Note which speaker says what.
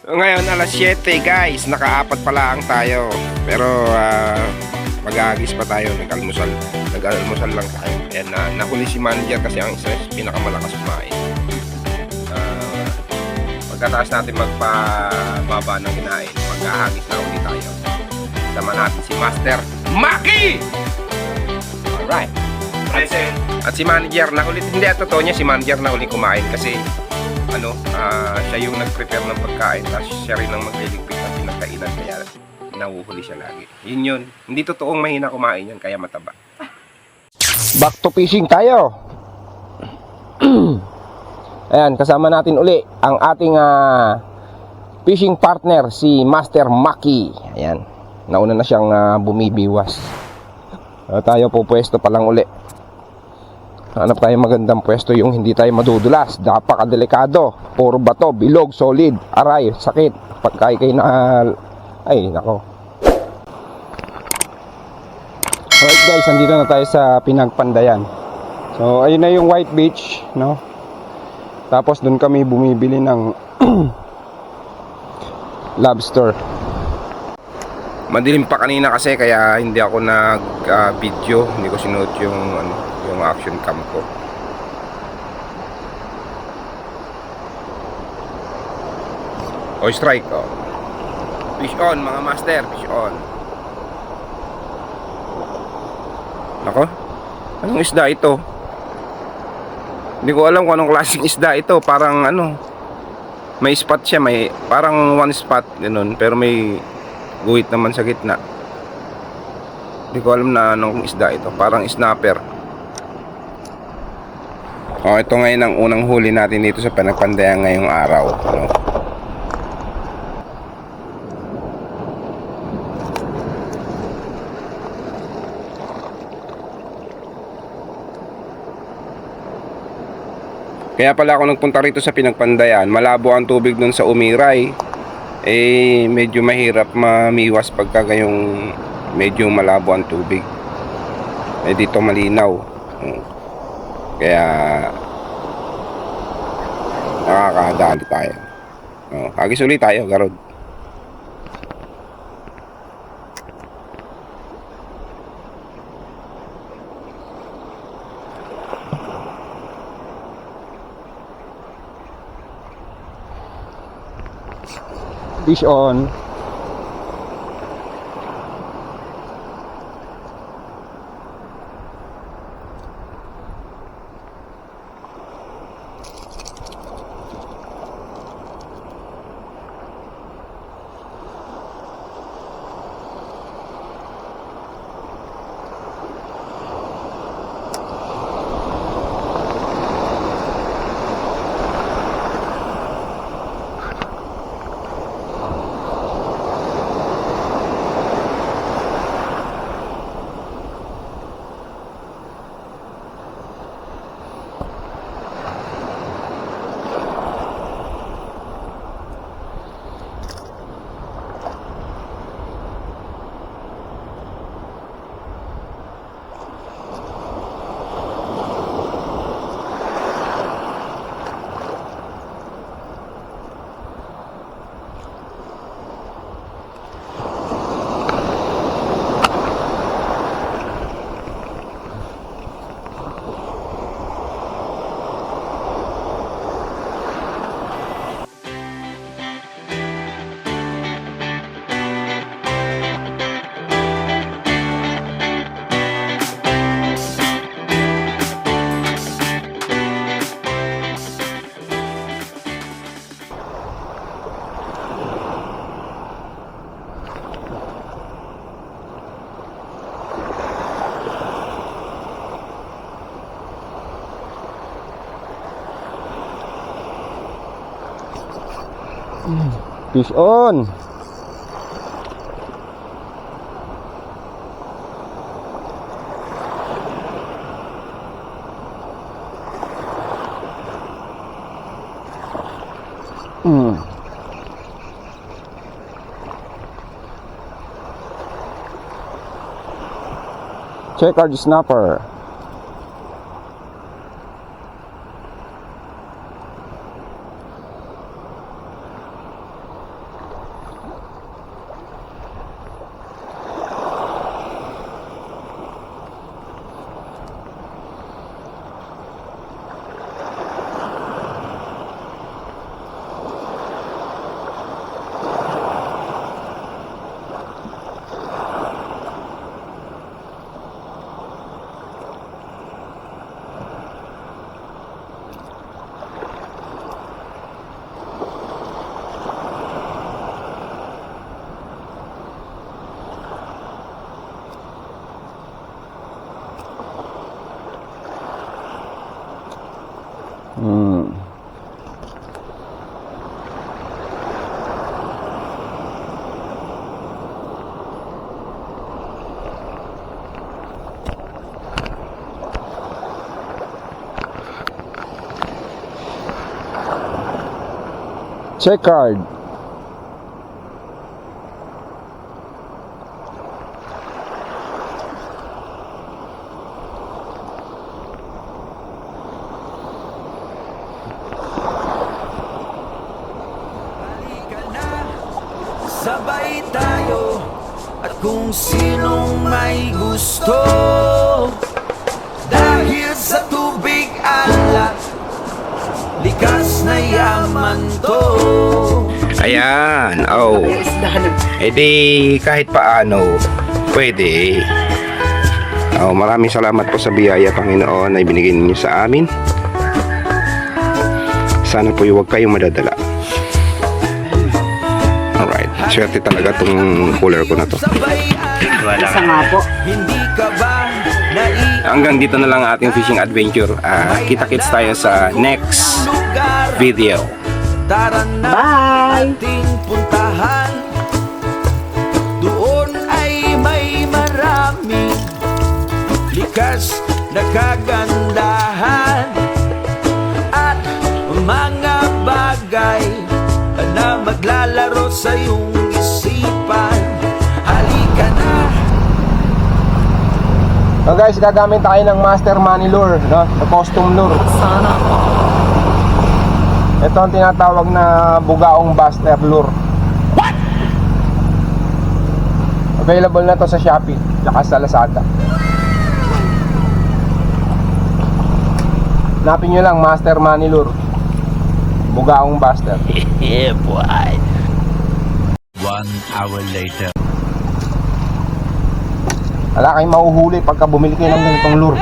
Speaker 1: Ngayon alas 7 guys, nakaapat pa lang tayo. Pero mag-aagis pa tayo, nag-almusal lang tayo. Ayan, nahuli si manager kasi ang isa pinakamalakas kumain. Pagkatapos natin magpababa ng kinain, mag-aagis na ulit tayo. Sama natin si Master Maki! Alright. At si manager na ulit, hindi totoo niya, si manager na ulit kumain kasi siya yung nag-prepare ng pagkain tapos siya rin ang magliligpit ng pinagkainan kaya nahuhuli siya lagi. Yun. Hindi totoong mahina kumain yan kaya mataba. Back to fishing tayo. Ayan, kasama natin uli ang ating fishing partner si Master Maki. Ayan, nauna na siyang bumibiwas. Tayo po pwesto pa lang uli. Hanap tayo magandang pwesto yung hindi tayo madudulas. Napakadelikado. Puro bato, bilog, solid, aray, sakit. Pagka kayo ay, nako. Alright guys, andito na tayo sa Pinagpandayan. So, ayun na yung White Beach, no? Tapos doon kami bumibili ng lobster. Madilim pa kanina kasi kaya hindi ako nag-video, hindi ko sinuot yung action cam ko. O strike, oh. Fish on mga master, fish on. Nako, anong isda ito? Hindi ko alam kung anong klaseng isda ito. Parang may spot siya, may parang one spot ganun, pero may guhit naman sa gitna. Hindi ko alam na anong isda ito. Parang snapper. Ito ngayon ang unang huli natin dito sa Pinagpandayan ngayong araw. Kaya pala ako nagpunta rito sa Pinagpandayan. Malabo ang tubig dun sa Umiray. Medyo mahirap mamiwas pagka gayong medyo malabo ang tubig. Dito malinaw. Kaya nakakadali tayo. Agis ulit tayo, garod. Fish on. Fish on. Checkered snapper. Checkered.
Speaker 2: Sabay tayo at kung sinong may gusto, dahil sa tubig alak, likas na yaman to.
Speaker 1: Ayan, oh. E di kahit paano, pwede. Oh, maraming salamat po sa biyaya, Panginoon, na ibinigay ninyo sa amin. Sana po huwag kayong madadala. Alright, swerte talaga tong cooler ko na to.
Speaker 3: Isa nga po.
Speaker 2: Hindi ka ba
Speaker 1: Hanggang dito na lang ang ating fishing adventure. Kita-kits tayo sa next video.
Speaker 2: Tara na
Speaker 3: Bye!
Speaker 2: ating puntahan. Doon ay may maraming likas na kagandahan at mga bagay na maglalaro sa iyong isipan. Halika na.
Speaker 1: So guys, gagamit tayo ng Master Money Lure, no? Na custom lure. Ito ang tinatawag na bugaong Buster Lure. What? Available na to sa Shopee, saka sa Lazada. Hanapin nyo lang Master Money Lure, bugaong Buster.
Speaker 2: Yeah, boy.
Speaker 4: 1 hour later.
Speaker 1: Wala kayong mahuhuli pagka bumili kayo ng ganitong lure.